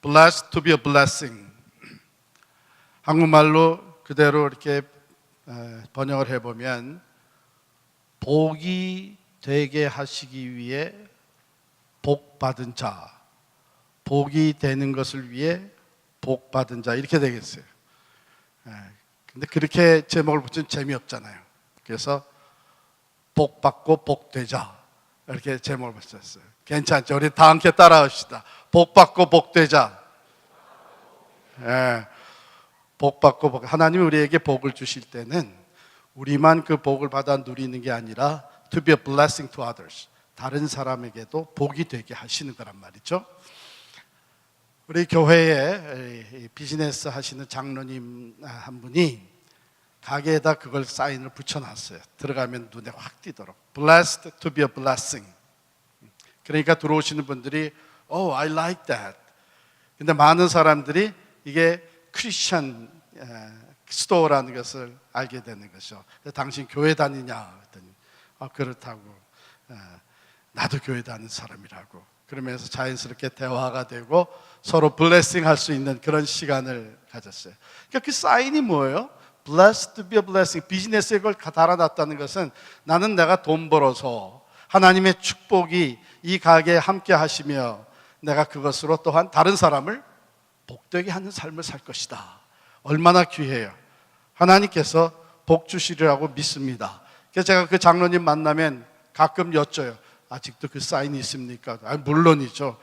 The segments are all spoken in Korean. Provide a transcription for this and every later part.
Blessed to be a blessing. 한국말로 그대로 이렇게 번역을 해보면 복이 되게 하시기 위해 복 받은 자, 복이 되는 것을 위해 복 받은 자, 이렇게 되겠어요. 근데 그렇게 제목을 붙이면 재미없잖아요. 그래서 복 받고 복 되자, 이렇게 제목을 붙였어요. 괜찮죠? 우리 다 함께 따라합시다. 복 받고 복 되자. 복 받고 복. 하나님이 우리에게 복을 주실 때는 우리만 그 복을 받아 누리는 게 아니라 to be a blessing to others, 다른 사람에게도 복이 되게 하시는 거란 말이죠. 우리 교회에 비즈니스 하시는 장로님 한 분이 가게에다 그걸 사인을 붙여놨어요. 들어가면 눈에 확 띄도록 Blessed to be a blessing. 그러니까 들어오시는 분들이 Oh, I like that. 근데 많은 사람들이 이게 크리스천 스토어라는 것을 알게 되는 것이죠. 당신 교회 다니냐? 그랬더니 그렇다고. 나도 교회 다니는 사람이라고. 그러면서 자연스럽게 대화가 되고 서로 블레싱 할 수 있는 그런 시간을 가졌어요. 그러니까 그 사인이 뭐예요? Blessed to be a blessing. 비즈니스에 그걸 달아놨다는 것은 나는 내가 돈 벌어서 하나님의 축복이 이 가게에 함께 하시며 내가 그것으로 또한 다른 사람을 복되게 하는 삶을 살 것이다. 얼마나 귀해요. 하나님께서 복 주시리라고 믿습니다. 그래서 제가 그 장로님 만나면 가끔 여쭤요. 아직도 그 사인이 있습니까? 물론이죠.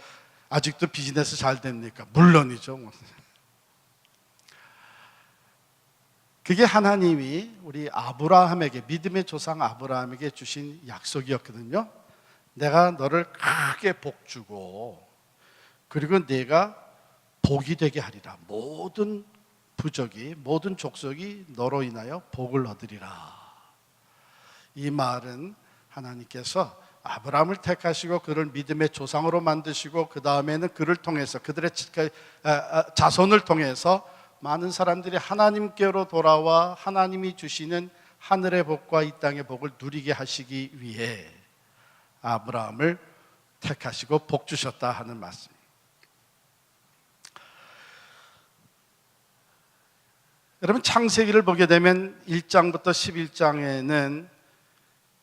아직도 비즈니스 잘 됩니까? 물론이죠. 그게 하나님이 우리 아브라함에게, 믿음의 조상 아브라함에게 주신 약속이었거든요. 내가 너를 크게 복 주고 그리고 내가 복이 되게 하리라. 모든 부족이, 모든 족속이 너로 인하여 복을 얻으리라. 이 말은 하나님께서 아브라함을 택하시고 그를 믿음의 조상으로 만드시고 그 다음에는 그를 통해서 그들의 자손을 통해서 많은 사람들이 하나님께로 돌아와 하나님이 주시는 하늘의 복과 이 땅의 복을 누리게 하시기 위해 아브라함을 택하시고 복 주셨다 하는 말씀. 여러분, 창세기를 보게 되면 1장부터 11장에는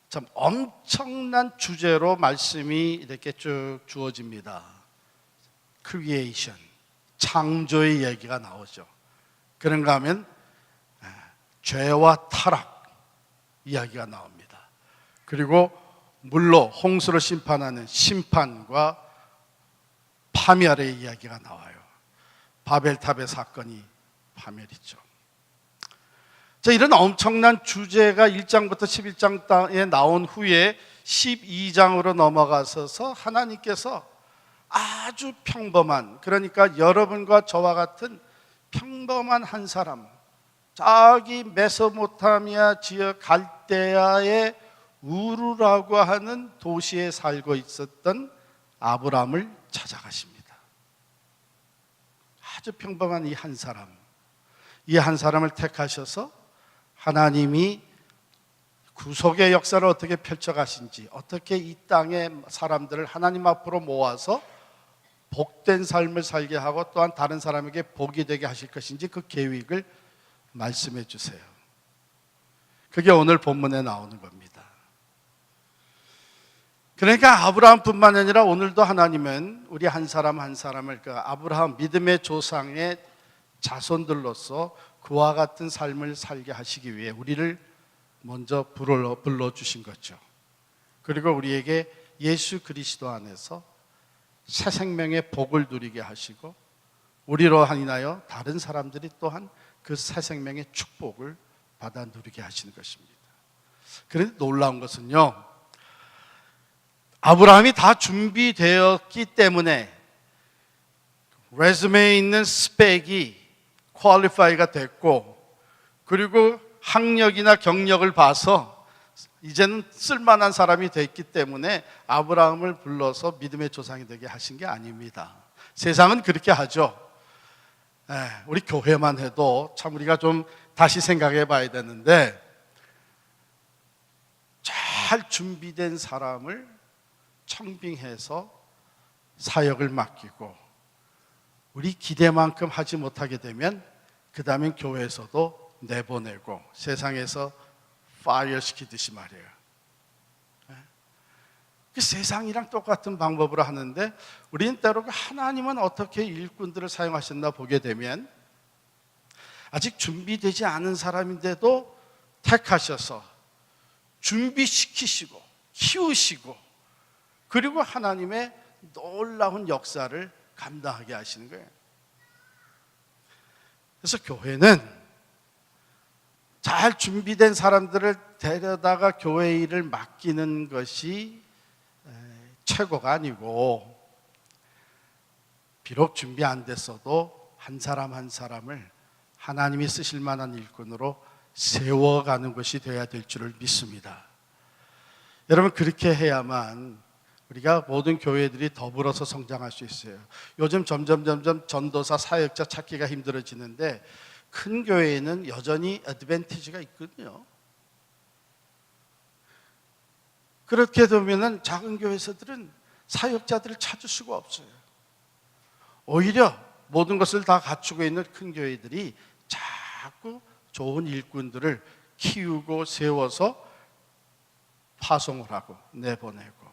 참 엄청난 주제로 말씀이 이렇게 쭉 주어집니다. 크리에이션, 창조의 얘기가 나오죠. 그런가 하면 죄와 타락 이야기가 나옵니다. 그리고 물로 홍수를 심판하는 심판과 파멸의 이야기가 나와요. 바벨탑의 사건이 파멸이죠. 자, 이런 엄청난 주제가 1장부터 11장에 나온 후에 12장으로 넘어가셔서 하나님께서 아주 평범한, 그러니까 여러분과 저와 같은 평범한 한 사람, 저기 메소포타미아 지역 갈대아의 우르라고 하는 도시에 살고 있었던 아브라함을 찾아가십니다. 아주 평범한 이 한 사람, 이 한 사람을 택하셔서 하나님이 구속의 역사를 어떻게 펼쳐가신지, 어떻게 이 땅의 사람들을 하나님 앞으로 모아서 복된 삶을 살게 하고 또한 다른 사람에게 복이 되게 하실 것인지 그 계획을 말씀해 주세요. 그게 오늘 본문에 나오는 겁니다. 그러니까 아브라함뿐만 아니라 오늘도 하나님은 우리 한 사람 한 사람을 그 아브라함 믿음의 조상의 자손들로서 그와 같은 삶을 살게 하시기 위해 우리를 먼저 불러주신 거죠. 그리고 우리에게 예수 그리스도 안에서 새 생명의 복을 누리게 하시고 우리로 인하여 다른 사람들이 또한 그 새 생명의 축복을 받아 누리게 하시는 것입니다. 그런데 놀라운 것은요, 아브라함이 다 준비되었기 때문에 레즈메에 있는 스펙이 퀄리파이가 됐고 그리고 학력이나 경력을 봐서 이제는 쓸만한 사람이 됐기 때문에 아브라함을 불러서 믿음의 조상이 되게 하신 게 아닙니다. 세상은 그렇게 하죠. 우리 교회만 해도 참 우리가 좀 다시 생각해 봐야 되는데, 잘 준비된 사람을 청빙해서 사역을 맡기고 우리 기대만큼 하지 못하게 되면 그 다음엔 교회에서도 내보내고 세상에서 파이어 시키듯이 말이에요. 그 세상이랑 똑같은 방법으로 하는데 우리는 때로 하나님은 어떻게 일꾼들을 사용하셨나 보게 되면 아직 준비되지 않은 사람인데도 택하셔서 준비시키시고 키우시고 그리고 하나님의 놀라운 역사를 감당하게 하시는 거예요. 그래서 교회는 잘 준비된 사람들을 데려다가 교회 일을 맡기는 것이 최고가 아니고 비록 준비 안 됐어도 한 사람 한 사람을 하나님이 쓰실 만한 일꾼으로 세워가는 것이 되어야 될 줄을 믿습니다. 여러분 그렇게 해야만 우리가 모든 교회들이 더불어서 성장할 수 있어요. 요즘 점점 전도사 사역자 찾기가 힘들어지는데 큰 교회에는 여전히 어드밴티지가 있거든요. 그렇게 되면 작은 교회에서들은 사역자들을 찾을 수가 없어요. 오히려 모든 것을 다 갖추고 있는 큰 교회들이 자꾸 좋은 일꾼들을 키우고 세워서 파송을 하고 내보내고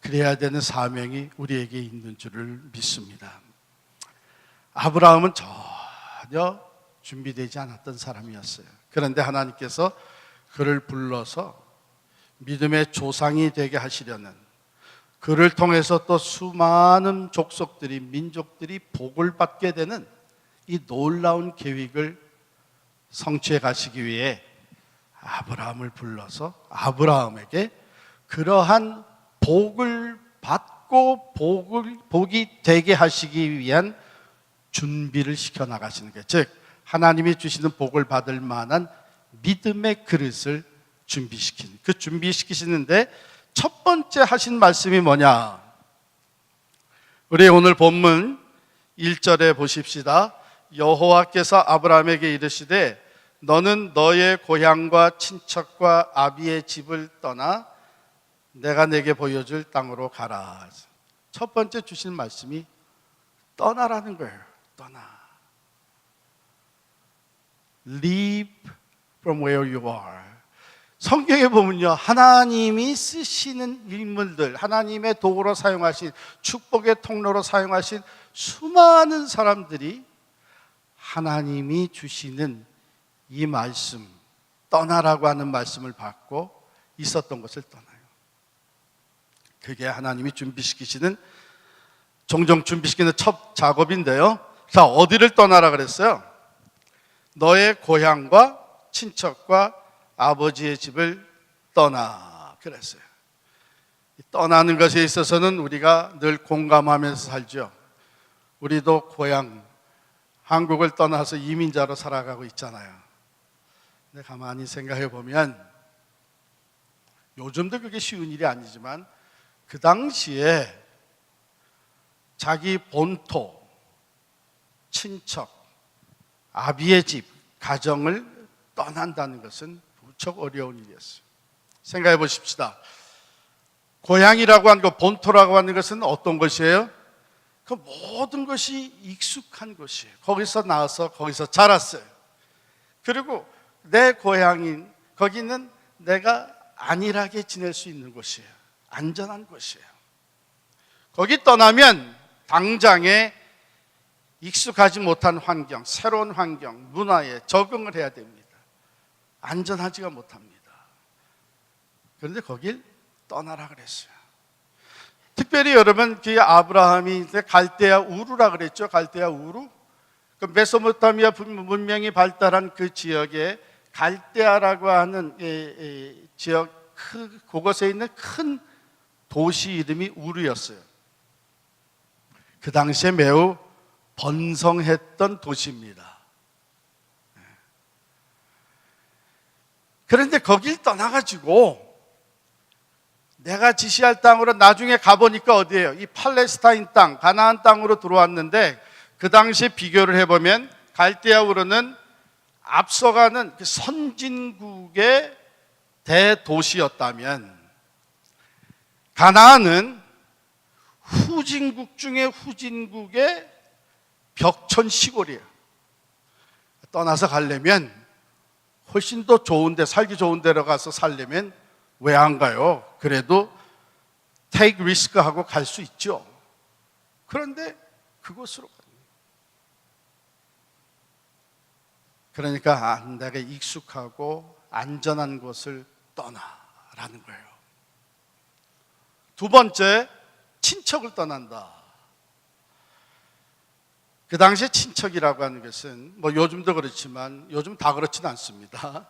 그래야 되는 사명이 우리에게 있는 줄을 믿습니다. 아브라함은 전혀 준비되지 않았던 사람이었어요. 그런데 하나님께서 그를 불러서 믿음의 조상이 되게 하시려는 그를 통해서 또 수많은 족속들이 민족들이 복을 받게 되는 이 놀라운 계획을 성취해 가시기 위해 아브라함을 불러서 아브라함에게 그러한 복을 받고 복이 되게 하시기 위한 준비를 시켜 나가시는 거예요. 즉 하나님이 주시는 복을 받을 만한 믿음의 그릇을 준비시키는 그 준비시키시는데 첫 번째 하신 말씀이 뭐냐? 우리 오늘 본문 1절에 보십시다. 여호와께서 아브라함에게 이르시되 너는 너의 고향과 친척과 아비의 집을 떠나 내가 내게 보여줄 땅으로 가라. 첫 번째 주신 말씀이 떠나라는 거예요. 떠나. Leave from where you are. 성경에 보면요, 하나님이 쓰시는 인물들, 하나님의 도구로 사용하신, 축복의 통로로 사용하신 수많은 사람들이 하나님이 주시는 이 말씀, 떠나라고 하는 말씀을 받고 있었던 것을 떠나요. 그게 하나님이 준비시키시는, 종종 준비시키는 첫 작업인데요. 자, 어디를 떠나라 그랬어요? 너의 고향과 친척과 아버지의 집을 떠나 그랬어요. 떠나는 것에 있어서는 우리가 늘 공감하면서 살죠. 우리도 고향 한국을 떠나서 이민자로 살아가고 있잖아요. 근데 가만히 생각해 보면 요즘도 그게 쉬운 일이 아니지만 그 당시에 자기 본토, 친척, 아비의 집, 가정을 떠난다는 것은 무척 어려운 일이었어요. 생각해 보십시다. 고향이라고 하는 것, 본토라고 하는 것은 어떤 것이에요? 그 모든 것이 익숙한 곳이에요. 거기서 나와서 거기서 자랐어요. 그리고 내 고향인 거기는 내가 안일하게 지낼 수 있는 곳이에요. 안전한 곳이에요. 거기 떠나면 당장에 익숙하지 못한 환경, 새로운 환경, 문화에 적응을 해야 됩니다. 안전하지가 못합니다. 그런데 거길 떠나라 그랬어요. 특별히 여러분, 그 아브라함이 갈대아 우르라 그랬죠. 갈대아 우르. 그 메소포타미아 문명이 발달한 그 지역에 갈대아라고 하는 지역, 그곳에 있는 큰 도시 이름이 우르였어요. 그 당시에 매우 번성했던 도시입니다. 그런데 거길 떠나가지고 내가 지시할 땅으로 나중에 가보니까 어디예요? 이 팔레스타인 땅, 가나안 땅으로 들어왔는데 그 당시에 비교를 해보면 갈대아 우르는 앞서가는 그 선진국의 대도시였다면 가나안은 후진국 중에 후진국의 벽천 시골이에요. 떠나서 가려면 훨씬 더 좋은데, 살기 좋은 데로 가서 살려면 왜 안 가요? 그래도 take risk 하고 갈 수 있죠. 그런데 그곳으로 가요. 그러니까 내가 익숙하고 안전한 곳을 떠나라는 거예요. 두 번째, 친척을 떠난다. 그 당시에 친척이라고 하는 것은 뭐 요즘도 그렇지만 요즘 다 그렇지는 않습니다.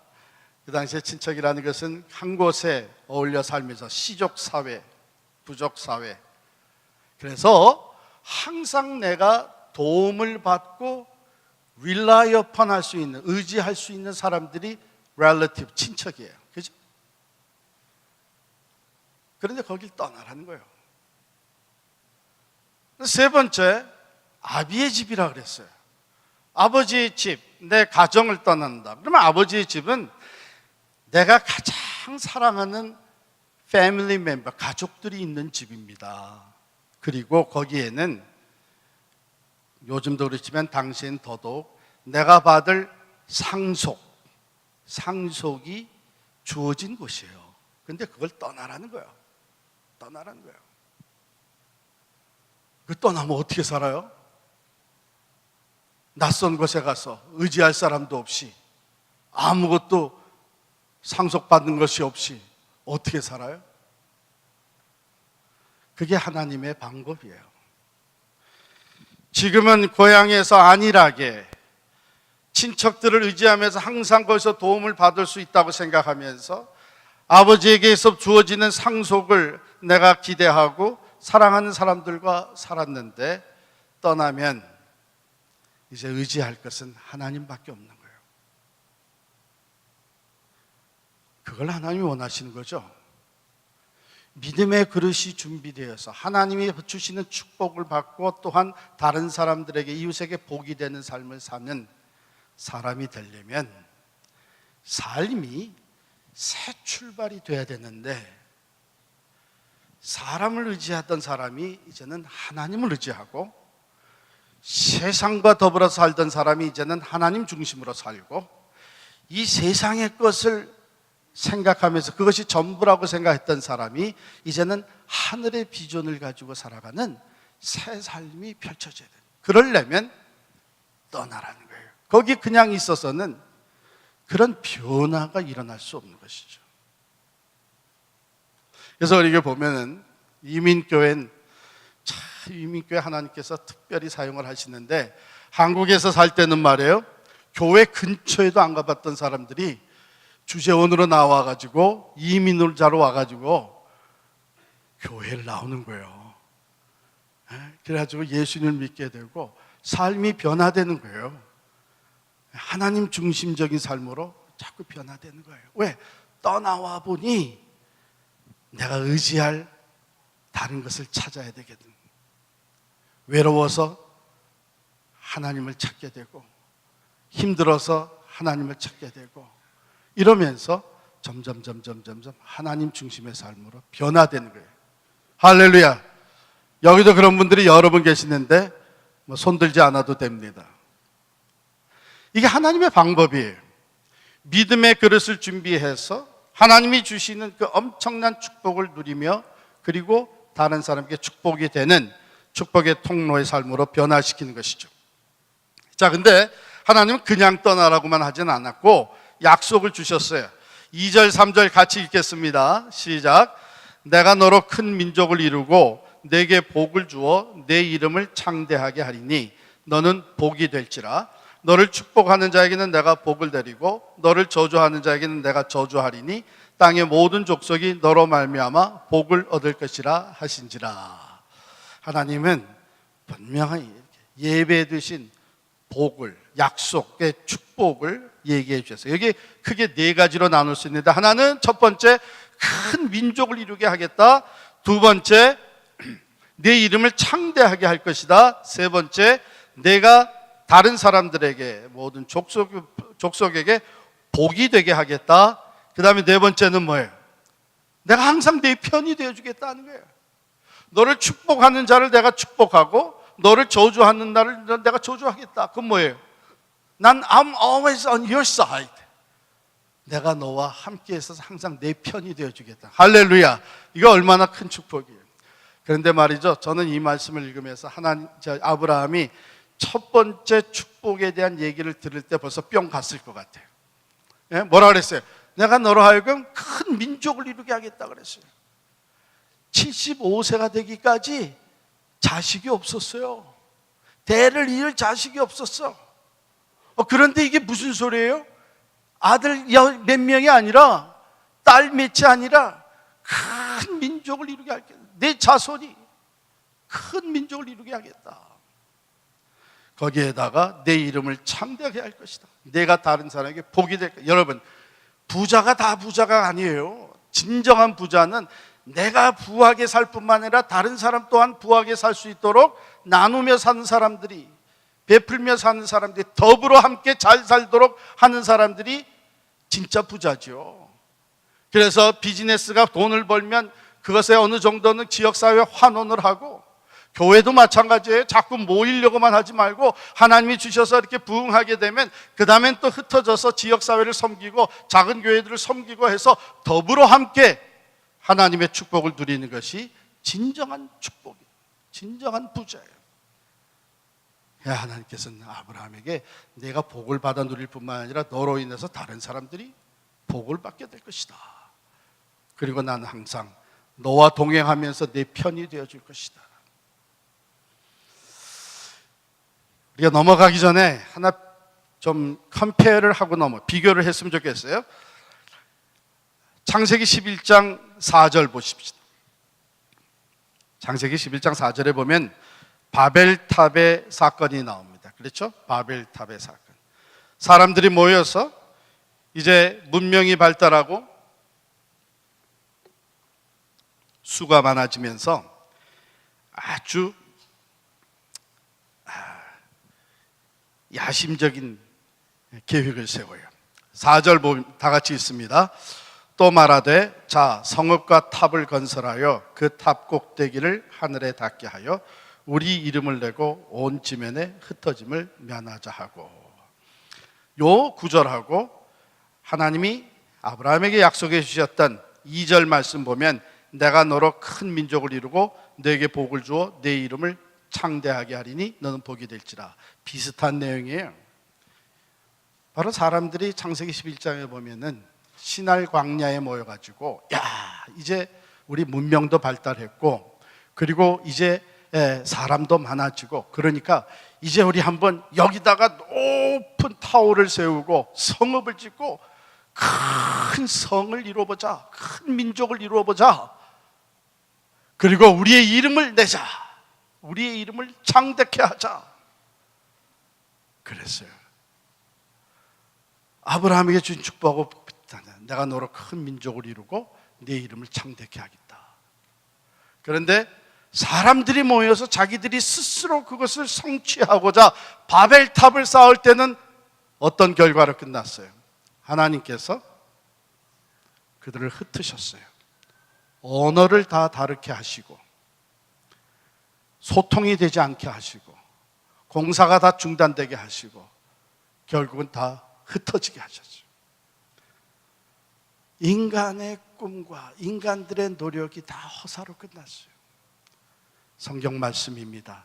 그 당시에 친척이라는 것은 한 곳에 어울려 살면서 시족사회, 부족사회, 그래서 항상 내가 도움을 받고 rely upon 할 수 있는, 의지할 수 있는 사람들이 relative, 친척이에요. 그죠? 그런데 거길 떠나라는 거예요. 세 번째, 아비의 집이라 그랬어요. 아버지의 집, 내 가정을 떠난다. 그러면 아버지의 집은 내가 가장 사랑하는 패밀리 멤버, 가족들이 있는 집입니다. 그리고 거기에는 요즘도 그렇지만 당시엔 더더욱 내가 받을 상속이 주어진 곳이에요. 근데 그걸 떠나라는 거예요. 떠나라는 거예요. 그 떠나면 어떻게 살아요? 낯선 곳에 가서 의지할 사람도 없이 아무것도 상속받는 것이 없이 어떻게 살아요? 그게 하나님의 방법이에요. 지금은 고향에서 안일하게 친척들을 의지하면서 항상 거기서 도움을 받을 수 있다고 생각하면서 아버지에게서 주어지는 상속을 내가 기대하고 사랑하는 사람들과 살았는데 떠나면 이제 의지할 것은 하나님밖에 없는 거예요. 그걸 하나님이 원하시는 거죠. 믿음의 그릇이 준비되어서 하나님이 주시는 축복을 받고 또한 다른 사람들에게, 이웃에게 복이 되는 삶을 사는 사람이 되려면 삶이 새 출발이 돼야 되는데, 사람을 의지하던 사람이 이제는 하나님을 의지하고, 세상과 더불어 살던 사람이 이제는 하나님 중심으로 살고, 이 세상의 것을 생각하면서 그것이 전부라고 생각했던 사람이 이제는 하늘의 비전을 가지고 살아가는 새 삶이 펼쳐져야 돼요. 그러려면 떠나라는 거예요. 거기 그냥 있어서는 그런 변화가 일어날 수 없는 것이죠. 그래서 우리가 보면은 이민교회 하나님께서 특별히 사용을 하시는데, 한국에서 살 때는 말이에요, 교회 근처에도 안 가봤던 사람들이 주재원으로 나와가지고 이민을 자러 와가지고 교회를 나오는 거예요. 그래가지고 예수님을 믿게 되고 삶이 변화되는 거예요. 하나님 중심적인 삶으로 자꾸 변화되는 거예요. 왜? 떠나와 보니 내가 의지할 다른 것을 찾아야 되거든. 외로워서 하나님을 찾게 되고, 힘들어서 하나님을 찾게 되고, 이러면서 점점 하나님 중심의 삶으로 변화되는 거예요. 할렐루야. 여기도 그런 분들이 여러 분 계시는데 손 들지 않아도 됩니다. 이게 하나님의 방법이에요. 믿음의 그릇을 준비해서 하나님이 주시는 그 엄청난 축복을 누리며, 그리고 다른 사람에게 축복이 되는 축복의 통로의 삶으로 변화시키는 것이죠. 자, 근데 하나님은 그냥 떠나라고만 하진 않았고 약속을 주셨어요. 2절 3절 같이 읽겠습니다. 시작. 내가 너로 큰 민족을 이루고 내게 복을 주어 내 이름을 창대하게 하리니 너는 복이 될지라. 너를 축복하는 자에게는 내가 복을 드리고 너를 저주하는 자에게는 내가 저주하리니 땅의 모든 족속이 너로 말미암아 복을 얻을 것이라 하신지라. 하나님은 분명히 예배해 두신 복을, 약속의 축복을 얘기해 주셨어요. 여기 크게 네 가지로 나눌 수 있는데, 하나는 첫 번째, 큰 민족을 이루게 하겠다. 두 번째, 내 이름을 창대하게 할 것이다. 세 번째, 내가 다른 사람들에게, 모든 족속에게 복이 되게 하겠다. 그 다음에 네 번째는 뭐예요? 내가 항상 내 편이 되어주겠다는 거예요. 너를 축복하는 자를 내가 축복하고 너를 저주하는 나를 내가 저주하겠다. 그건 뭐예요? 난 I'm always on your side. 내가 너와 함께 있어서 항상 내 편이 되어주겠다. 할렐루야. 이거 얼마나 큰 축복이에요. 그런데 말이죠, 저는 이 말씀을 읽으면서 아브라함이 첫 번째 축복에 대한 얘기를 들을 때 벌써 뿅 갔을 것 같아요. 예? 뭐라 그랬어요? 내가 너로 하여금 큰 민족을 이루게 하겠다 그랬어요. 75세가 되기까지 자식이 없었어요. 대를 이을 자식이 없었어. 그런데 이게 무슨 소리예요? 아들 몇 명이 아니라 딸 몇이 아니라 큰 민족을 이루게 하겠다. 내 자손이 큰 민족을 이루게 하겠다. 거기에다가 내 이름을 창대하게 할 것이다. 내가 다른 사람에게 복이 될 것이다. 여러분, 부자가 다 부자가 아니에요. 진정한 부자는 내가 부하게 살 뿐만 아니라 다른 사람 또한 부하게 살 수 있도록 나누며 사는 사람들이, 베풀며 사는 사람들이, 더불어 함께 잘 살도록 하는 사람들이 진짜 부자죠. 그래서 비즈니스가 돈을 벌면 그것에 어느 정도는 지역사회에 환원을 하고, 교회도 마찬가지예요. 자꾸 모이려고만 하지 말고 하나님이 주셔서 이렇게 부흥하게 되면 그 다음엔 또 흩어져서 지역사회를 섬기고 작은 교회들을 섬기고 해서 더불어 함께 하나님의 축복을 누리는 것이 진정한 축복이에요. 진정한 부자예요. 하나님께서는 아브라함에게 내가 복을 받아 누릴 뿐만 아니라 너로 인해서 다른 사람들이 복을 받게 될 것이다. 그리고 나는 항상 너와 동행하면서 내 편이 되어줄 것이다. 우리가 넘어가기 전에 하나 좀 컴페어를 하고 비교를 했으면 좋겠어요. 창세기 11장 4절 보십시오. 창세기 11장 4절에 보면 바벨탑의 사건이 나옵니다. 그렇죠? 바벨탑의 사건. 사람들이 모여서 이제 문명이 발달하고 수가 많아지면서 아주 야심적인 계획을 세워요. 4절 보면 다 같이 있습니다. 또 말하되 자 성읍과 탑을 건설하여 그 탑 꼭대기를 하늘에 닿게 하여 우리 이름을 내고 온 지면에 흩어짐을 면하자 하고. 요 구절하고 하나님이 아브라함에게 약속해 주셨던 2절 말씀 보면 내가 너로 큰 민족을 이루고 너에게 복을 주어 내 이름을 창대하게 하리니 너는 복이 될지라. 비슷한 내용이에요. 바로 사람들이 창세기 11장에 보면은 시날 광야에 모여가지고 이제 우리 문명도 발달했고 그리고 이제 사람도 많아지고 그러니까 이제 우리 한번 여기다가 높은 타워를 세우고 성읍을 짓고 큰 성을 이루어보자. 큰 민족을 이루어보자. 그리고 우리의 이름을 내자. 우리의 이름을 창대케 하자. 그랬어요. 아브라함에게 준 축복하고 내가 너로 큰 민족을 이루고 내 이름을 창대케 하겠다. 그런데 사람들이 모여서 자기들이 스스로 그것을 성취하고자 바벨탑을 쌓을 때는 어떤 결과로 끝났어요? 하나님께서 그들을 흩으셨어요. 언어를 다 다르게 하시고 소통이 되지 않게 하시고 공사가 다 중단되게 하시고 결국은 다 흩어지게 하셨죠. 인간의 꿈과 인간들의 노력이 다 허사로 끝났어요. 성경 말씀입니다.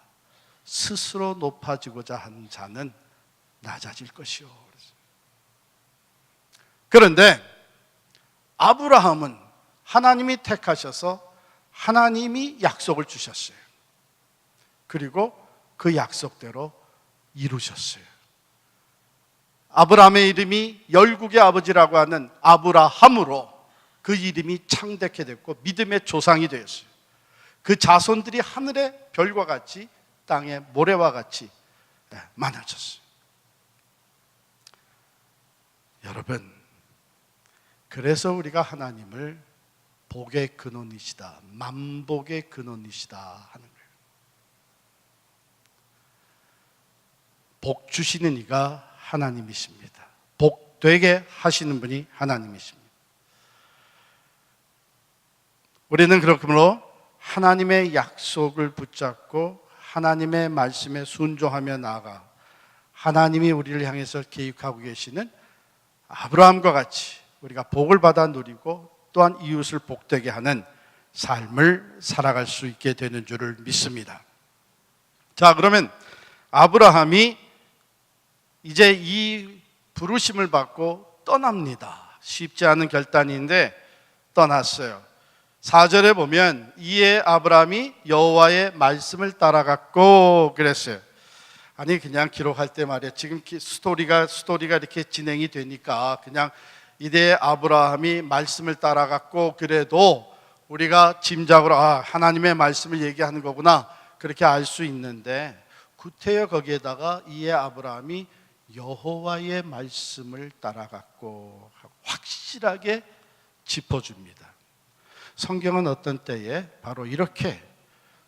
스스로 높아지고자 하는 자는 낮아질 것이요. 그런데 아브라함은 하나님이 택하셔서 하나님이 약속을 주셨어요. 그리고 그 약속대로 이루셨어요. 아브라함의 이름이 열국의 아버지라고 하는 아브라함으로 그 이름이 창대케 됐고 믿음의 조상이 되었어요. 그 자손들이 하늘의 별과 같이 땅의 모래와 같이 많아졌어요. 여러분, 그래서 우리가 하나님을 복의 근원이시다, 만복의 근원이시다 하는 거예요. 복 주시는 이가 하나님이십니다. 복 되게 하시는 분이 하나님이십니다. 우리는 그러므로 하나님의 약속을 붙잡고 하나님의 말씀에 순종하며 나아가 하나님이 우리를 향해서 계획하고 계시는 아브라함과 같이 우리가 복을 받아 누리고 또한 이웃을 복되게 하는 삶을 살아갈 수 있게 되는 줄을 믿습니다. 자, 그러면 아브라함이 이제 이 부르심을 받고 떠납니다. 쉽지 않은 결단인데 떠났어요. 4절에 보면 이에 아브라함이 여호와의 말씀을 따라갔고 그랬어요. 아니 그냥 기록할 때 말이야. 지금 스토리가 이렇게 진행이 되니까 그냥 이때 아브라함이 말씀을 따라갔고 그래도 우리가 짐작으로 하나님의 말씀을 얘기하는 거구나 그렇게 알 수 있는데 구태여 거기에다가 이에 아브라함이 여호와의 말씀을 따라갔고 확실하게 짚어줍니다. 성경은 어떤 때에 바로 이렇게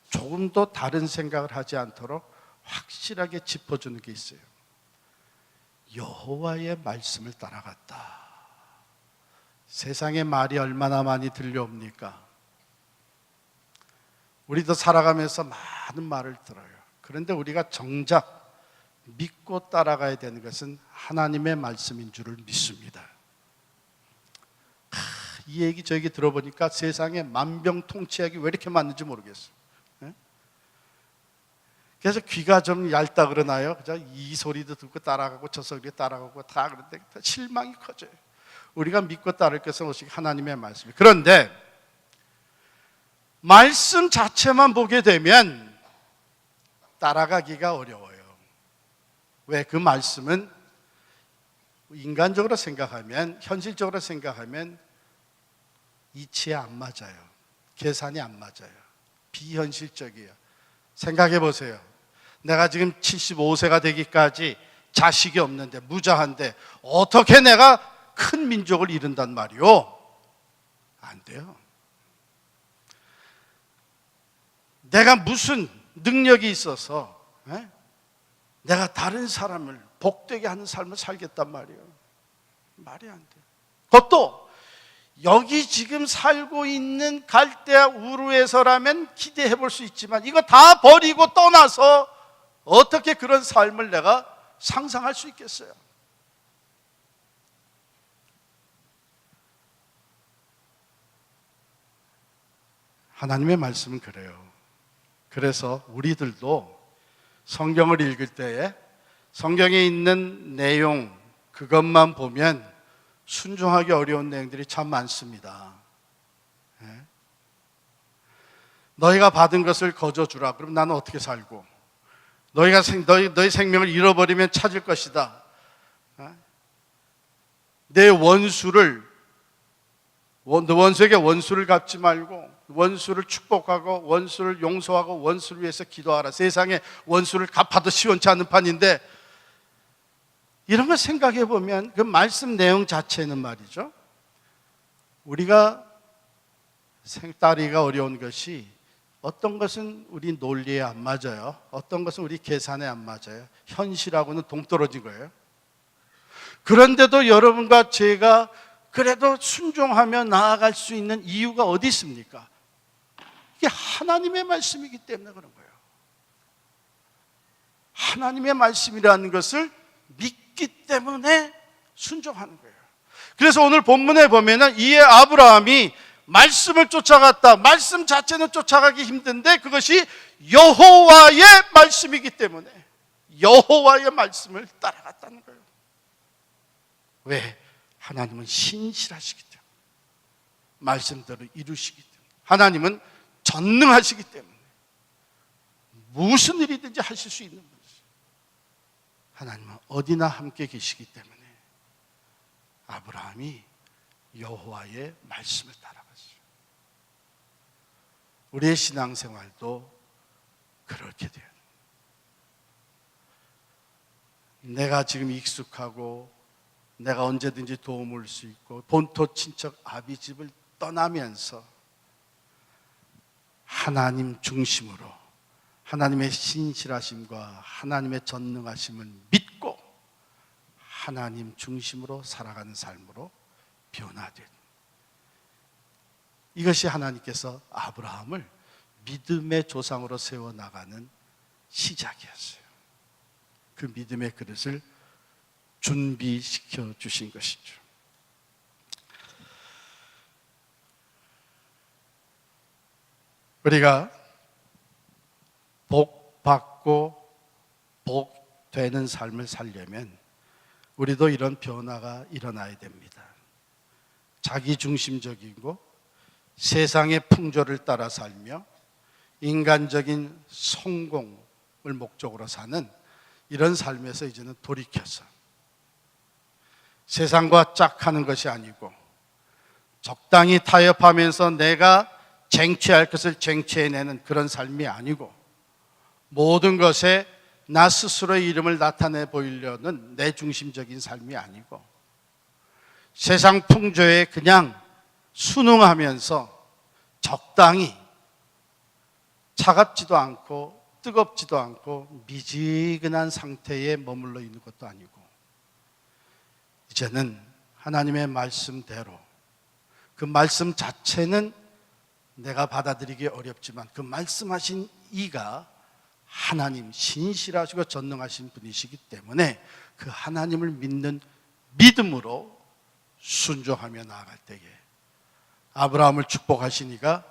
조금도 다른 생각을 하지 않도록 확실하게 짚어주는 게 있어요. 여호와의 말씀을 따라갔다. 세상에 말이 얼마나 많이 들려옵니까? 우리도 살아가면서 많은 말을 들어요. 그런데 우리가 정작 믿고 따라가야 되는 것은 하나님의 말씀인 줄을 믿습니다. 이 얘기 저 얘기 들어보니까 세상에 만병통치약이 왜 이렇게 많은지 모르겠어요. 그래서 귀가 좀 얇다 그러나요? 그죠? 이 소리도 듣고 따라가고 저 소리 따라가고 다 그런데 실망이 커져요. 우리가 믿고 따를 것은 오직 하나님의 말씀이에요. 그런데 말씀 자체만 보게 되면 따라가기가 어려워요. 왜? 그 말씀은 인간적으로 생각하면, 현실적으로 생각하면 이치에 안 맞아요. 계산이 안 맞아요. 비현실적이에요. 생각해 보세요. 내가 지금 75세가 되기까지 자식이 없는데 무자한데 어떻게 내가 큰 민족을 이룬단 말이오? 안 돼요. 내가 무슨 능력이 있어서 내가 다른 사람을 복되게 하는 삶을 살겠단 말이에요. 말이 안 돼요. 그것도 여기 지금 살고 있는 갈대아 우르에서라면 기대해 볼 수 있지만 이거 다 버리고 떠나서 어떻게 그런 삶을 내가 상상할 수 있겠어요? 하나님의 말씀은 그래요. 그래서 우리들도 성경을 읽을 때에 성경에 있는 내용 그것만 보면 순종하기 어려운 내용들이 참 많습니다. 너희가 받은 것을 거저주라. 그럼 나는 어떻게 살고? 너희 생명을 잃어버리면 찾을 것이다. 내 원수에게 원수를 갚지 말고 원수를 축복하고 원수를 용서하고 원수를 위해서 기도하라. 세상에 원수를 갚아도 시원치 않은 판인데 이런 걸 생각해 보면 그 말씀 내용 자체는 말이죠. 우리가 생따리가 어려운 것이 어떤 것은 우리 논리에 안 맞아요. 어떤 것은 우리 계산에 안 맞아요. 현실하고는 동떨어진 거예요. 그런데도 여러분과 제가 그래도 순종하며 나아갈 수 있는 이유가 어디 있습니까? 이게 하나님의 말씀이기 때문에 그런 거예요. 하나님의 말씀이라는 것을 믿기 때문에 순종하는 거예요. 그래서 오늘 본문에 보면은 이에 아브라함이 말씀을 쫓아갔다. 말씀 자체는 쫓아가기 힘든데 그것이 여호와의 말씀이기 때문에 여호와의 말씀을 따라갔다는 거예요. 왜? 하나님은 신실하시기 때문에 말씀대로 이루시기 때문에 하나님은 전능하시기 때문에 무슨 일이든지 하실 수 있는 분이세요. 하나님은 어디나 함께 계시기 때문에 아브라함이 여호와의 말씀을 따라갔어요. 우리의 신앙생활도 그렇게 돼요. 내가 지금 익숙하고 내가 언제든지 도움을 줄 수 있고 본토 친척 아비 집을 떠나면서 하나님 중심으로 하나님의 신실하심과 하나님의 전능하심을 믿고 하나님 중심으로 살아가는 삶으로 변화된 이것이 하나님께서 아브라함을 믿음의 조상으로 세워나가는 시작이었어요. 그 믿음의 그릇을 준비시켜 주신 것이죠. 우리가 복 받고 복 되는 삶을 살려면 우리도 이런 변화가 일어나야 됩니다. 자기중심적이고 세상의 풍조를 따라 살며 인간적인 성공을 목적으로 사는 이런 삶에서 이제는 돌이켜서 세상과 짝하는 것이 아니고 적당히 타협하면서 내가 쟁취할 것을 쟁취해내는 그런 삶이 아니고 모든 것에 나 스스로의 이름을 나타내 보이려는 내 중심적인 삶이 아니고 세상 풍조에 그냥 순응하면서 적당히 차갑지도 않고 뜨겁지도 않고 미지근한 상태에 머물러 있는 것도 아니고 이제는 하나님의 말씀대로 그 말씀 자체는 내가 받아들이기 어렵지만 그 말씀하신 이가 하나님 신실하시고 전능하신 분이시기 때문에 그 하나님을 믿는 믿음으로 순종하며 나아갈 때에 아브라함을 축복하시니까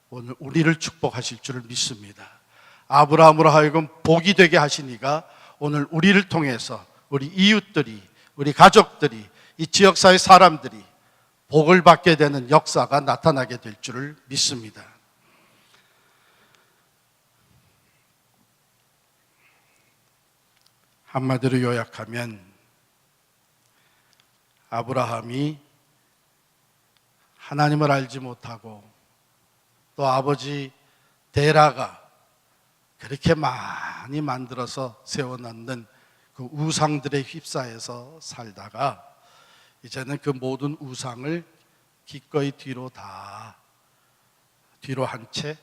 오늘 우리를 축복하실 줄을 믿습니다. 아브라함으로 하여금 복이 되게 하시니까 오늘 우리를 통해서 우리 이웃들이 우리 가족들이 이 지역사회 사람들이 복을 받게 되는 역사가 나타나게 될 줄을 믿습니다. 한마디로 요약하면 아브라함이 하나님을 알지 못하고 또 아버지 데라가 그렇게 많이 만들어서 세워놓는 그 우상들에 휩싸여서 살다가 이제는 그 모든 우상을 기꺼이 뒤로 한 채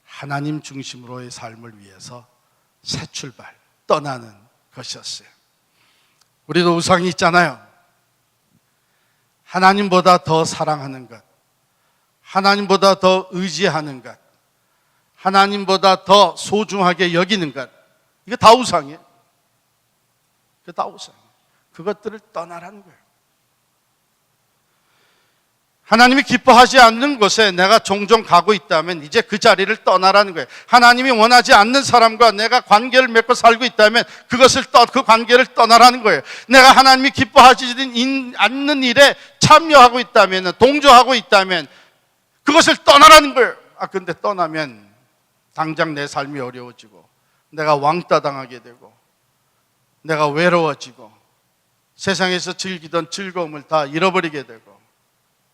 하나님 중심으로의 삶을 위해서 새 출발, 떠나는 것이었어요. 우리도 우상이 있잖아요. 하나님보다 더 사랑하는 것, 하나님보다 더 의지하는 것, 하나님보다 더 소중하게 여기는 것, 이거 다 우상이에요. 이거 다 우상이에요. 그것들을 떠나라는 거예요. 하나님이 기뻐하지 않는 곳에 내가 종종 가고 있다면 이제 그 자리를 떠나라는 거예요. 하나님이 원하지 않는 사람과 내가 관계를 맺고 살고 있다면 그 관계를 떠나라는 거예요. 내가 하나님이 기뻐하지 않는 일에 참여하고 있다면, 동조하고 있다면 그것을 떠나라는 거예요. 근데 떠나면 당장 내 삶이 어려워지고 내가 왕따 당하게 되고 내가 외로워지고 세상에서 즐기던 즐거움을 다 잃어버리게 되고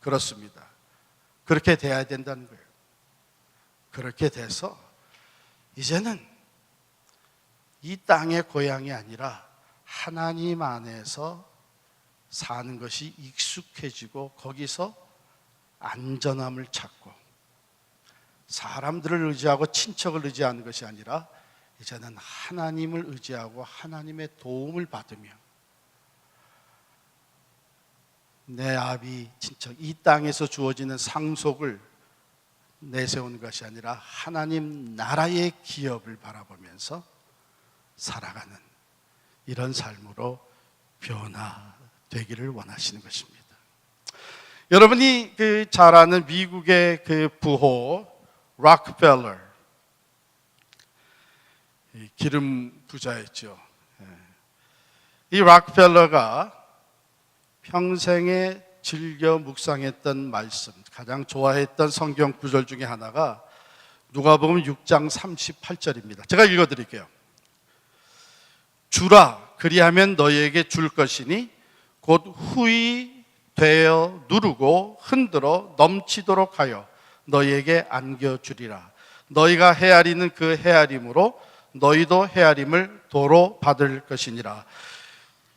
그렇습니다. 그렇게 돼야 된다는 거예요. 그렇게 돼서 이제는 이 땅의 고향이 아니라 하나님 안에서 사는 것이 익숙해지고 거기서 안전함을 찾고 사람들을 의지하고 친척을 의지하는 것이 아니라 이제는 하나님을 의지하고 하나님의 도움을 받으며 내 아비 친척 이 땅에서 주어지는 상속을 내세우는 것이 아니라 하나님 나라의 기업을 바라보면서 살아가는 이런 삶으로 변화되기를 원하시는 것입니다. 여러분이 잘 아는 미국의 그 부호 록펠러, 기름 부자였죠. 이 록펠러가 평생에 즐겨 묵상했던 말씀, 가장 좋아했던 성경 구절 중에 하나가 누가복음 6장 38절입니다. 제가 읽어드릴게요. 주라, 그리하면 너희에게 줄 것이니 곧 후히 되어 누르고 흔들어 넘치도록 하여 너희에게 안겨주리라. 너희가 헤아리는 그 헤아림으로 너희도 헤아림을 도로 받을 것이니라.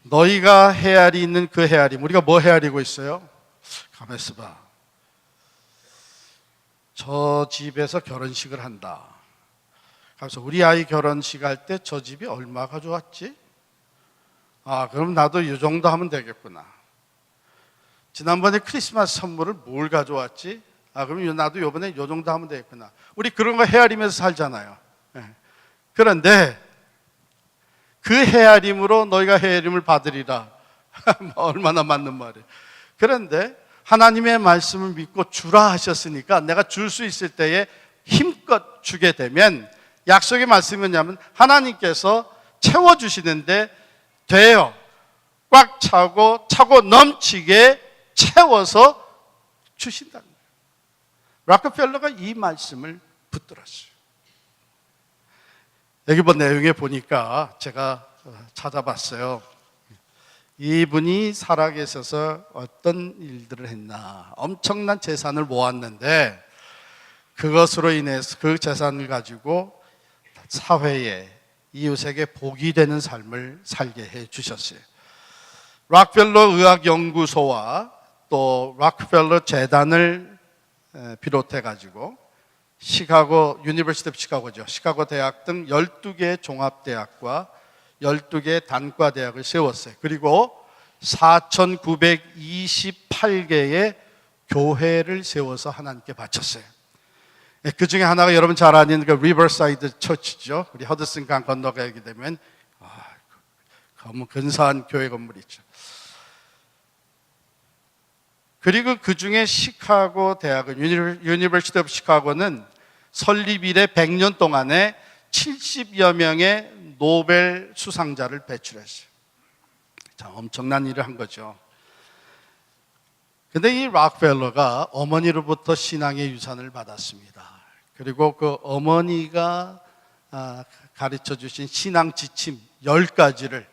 너희가 헤아리는 그 헤아림, 우리가 뭐 헤아리고 있어요? 가만 있어봐. 저 집에서 결혼식을 한다. 그래서 우리 아이 결혼식 할 때 저 집이 얼마 가져왔지? 그럼 나도 이 정도 하면 되겠구나. 지난번에 크리스마스 선물을 뭘 가져왔지? 그럼 나도 이번에 이 정도 하면 되겠구나. 우리 그런 거 헤아리면서 살잖아요. 그런데 그 헤아림으로 너희가 헤아림을 받으리라. 얼마나 맞는 말이에요. 그런데 하나님의 말씀을 믿고 주라 하셨으니까 내가 줄 수 있을 때에 힘껏 주게 되면 약속의 말씀이 뭐냐면 하나님께서 채워주시는데 돼요. 꽉 차고 넘치게 채워서 주신다는 거예요. 락커펠러가 이 말씀을 붙들었어요. 여기 내용에 보니까 제가 찾아봤어요. 이분이 살아계셔서 어떤 일들을 했나. 엄청난 재산을 모았는데 그것으로 인해서 그 재산을 가지고 사회에, 이웃에게 복이 되는 삶을 살게 해 주셨어요. 락펠러 의학연구소와 또 락펠러 재단을 비롯해 가지고 시카고, 유니버시티 오브 시카고죠. 시카고 대학 등 12개의 종합대학과 12개의 단과대학을 세웠어요. 그리고 4,928개의 교회를 세워서 하나님께 바쳤어요. 그 중에 하나가 여러분 잘 아는 그 리버사이드 처치죠. 우리 허드슨 강 건너가게 되면 근사한 교회 건물이죠. 그리고 그 중에 시카고 대학은 유니버시티 오브 시카고는 설립 이래 100년 동안에 70여 명의 노벨 수상자를 배출했어요. 자, 엄청난 일을 한 거죠. 근데 이 락펠러가 어머니로부터 신앙의 유산을 받았습니다. 그리고 그 어머니가 가르쳐 주신 신앙 지침 10가지를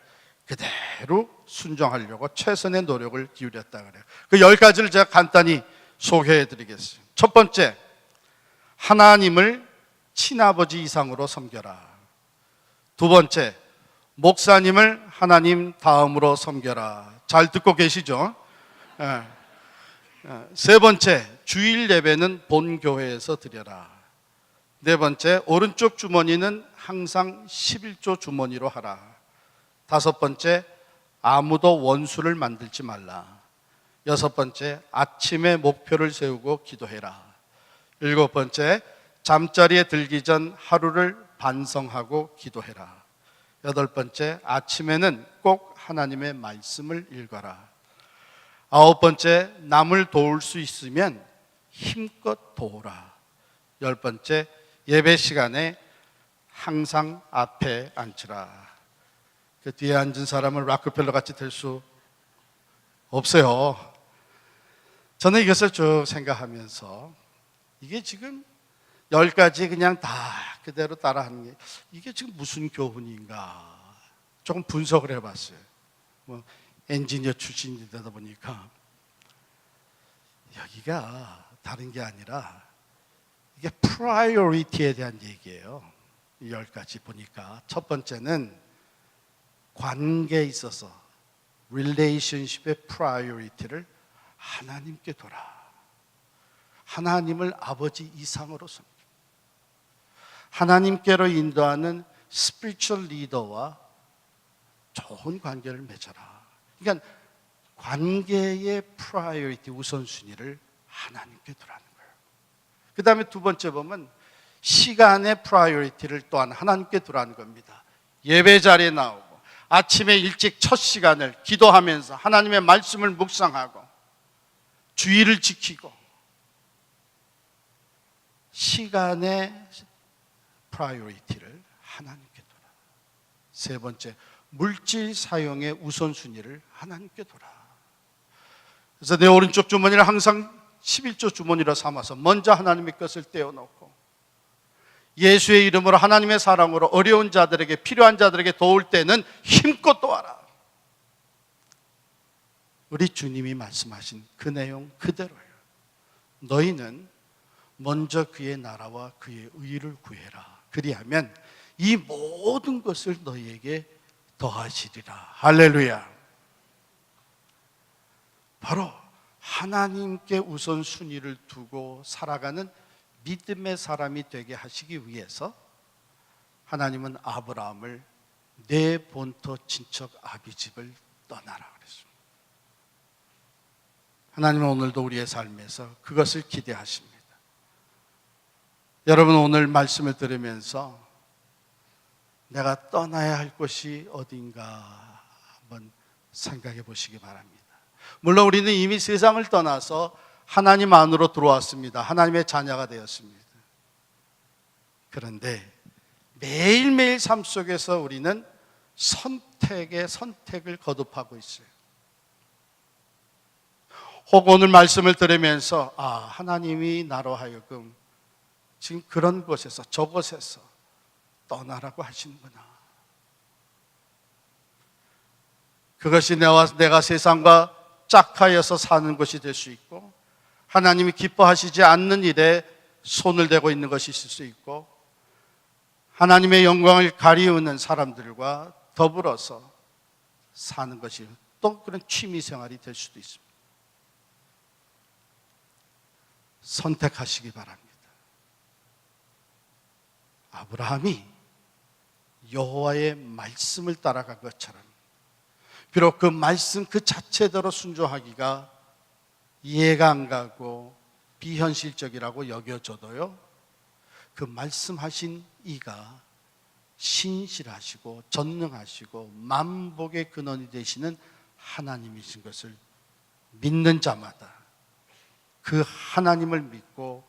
그대로 순종하려고 최선의 노력을 기울였다 그래요. 그 10가지를 제가 간단히 소개해 드리겠습니다. 첫 번째, 하나님을 친아버지 이상으로 섬겨라. 두 번째, 목사님을 하나님 다음으로 섬겨라. 잘 듣고 계시죠? 세 번째, 주일 예배는 본 교회에서 드려라. 네 번째, 오른쪽 주머니는 항상 11조 주머니로 하라. 다섯 번째, 아무도 원수를 만들지 말라. 여섯 번째, 아침에 목표를 세우고 기도해라. 일곱 번째, 잠자리에 들기 전 하루를 반성하고 기도해라. 여덟 번째, 아침에는 꼭 하나님의 말씀을 읽어라. 아홉 번째, 남을 도울 수 있으면 힘껏 도우라. 열 번째, 예배 시간에 항상 앞에 앉으라. 그 뒤에 앉은 사람은 락커펠러 같이 될 수 없어요. 저는 이것을 쭉 생각하면서 이게 지금 10가지 그냥 다 그대로 따라하는 게 이게 지금 무슨 교훈인가 조금 분석을 해봤어요. 엔지니어 출신이다 보니까 여기가 다른 게 아니라 이게 프라이어리티에 대한 얘기예요. 이 10가지 보니까 첫 번째는 관계에 있어서 릴레이션십의 프라이어리티를 하나님께 둬라. 하나님을 아버지 이상으로 섬겨. 하나님께로 인도하는 스피리추얼 리더와 좋은 관계를 맺어라. 그러니까 관계의 프라이어리티 우선순위를 하나님께 두라는 거예요. 그 다음에 두 번째 보면 시간의 프라이어리티를 또한 하나님께 두라는 겁니다. 예배 자리에 나오고 아침에 일찍 첫 시간을 기도하면서 하나님의 말씀을 묵상하고 주의를 지키고 시간의 프라이어리티를 하나님께 두라. 세 번째, 물질 사용의 우선순위를 하나님께 두라. 그래서 내 오른쪽 주머니를 항상 11조 주머니로 삼아서 먼저 하나님의 것을 떼어놓고 예수의 이름으로 하나님의 사랑으로 어려운 자들에게 필요한 자들에게 도울 때는 힘껏 도와라. 우리 주님이 말씀하신 그 내용 그대로예요. 너희는 먼저 그의 나라와 그의 의를 구해라. 그리하면 이 모든 것을 너희에게 더하시리라. 할렐루야. 바로 하나님께 우선순위를 두고 살아가는 믿음의 사람이 되게 하시기 위해서 하나님은 아브라함을 내 본토 친척 아비집을 떠나라 그랬습니다. 하나님은 오늘도 우리의 삶에서 그것을 기대하십니다. 여러분 오늘 말씀을 들으면서 내가 떠나야 할 곳이 어딘가 한번 생각해 보시기 바랍니다. 물론 우리는 이미 세상을 떠나서 하나님 안으로 들어왔습니다. 하나님의 자녀가 되었습니다. 그런데 매일매일 삶 속에서 우리는 선택을 거듭하고 있어요. 혹 오늘 말씀을 들으면서 하나님이 나로 하여금 지금 그런 곳에서 저곳에서 떠나라고 하시는구나. 그것이 내가 세상과 짝하여서 사는 것이 될 수 있고, 하나님이 기뻐하시지 않는 일에 손을 대고 있는 것이 있을 수 있고, 하나님의 영광을 가리우는 사람들과 더불어서 사는 것이 또 그런 취미 생활이 될 수도 있습니다. 선택하시기 바랍니다. 아브라함이 여호와의 말씀을 따라간 것처럼, 비록 그 말씀 그 자체대로 순종하기가 이해가 안 가고 비현실적이라고 여겨져도요, 그 말씀하신 이가 신실하시고 전능하시고 만복의 근원이 되시는 하나님이신 것을 믿는 자마다 그 하나님을 믿고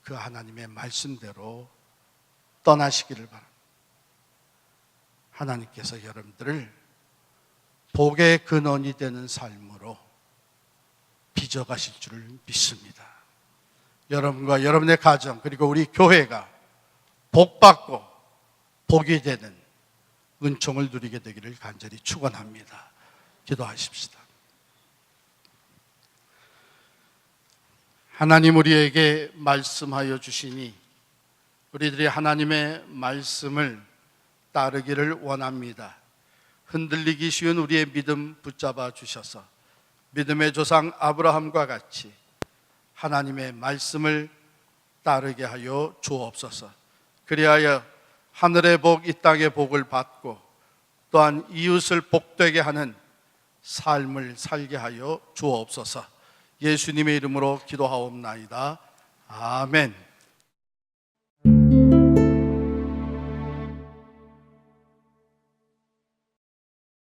그 하나님의 말씀대로 떠나시기를 바랍니다. 하나님께서 여러분들을 복의 근원이 되는 삶으로 빚어가실 줄을 믿습니다. 여러분과 여러분의 가정, 그리고 우리 교회가 복받고 복이 되는 은총을 누리게 되기를 간절히 축원합니다. 기도하십시다. 하나님, 우리에게 말씀하여 주시니 우리들이 하나님의 말씀을 따르기를 원합니다. 흔들리기 쉬운 우리의 믿음 붙잡아 주셔서 믿음의 조상 아브라함과 같이 하나님의 말씀을 따르게 하여 주옵소서. 그리하여 하늘의 복, 이 땅의 복을 받고 또한 이웃을 복되게 하는 삶을 살게 하여 주옵소서. 예수님의 이름으로 기도하옵나이다. 아멘.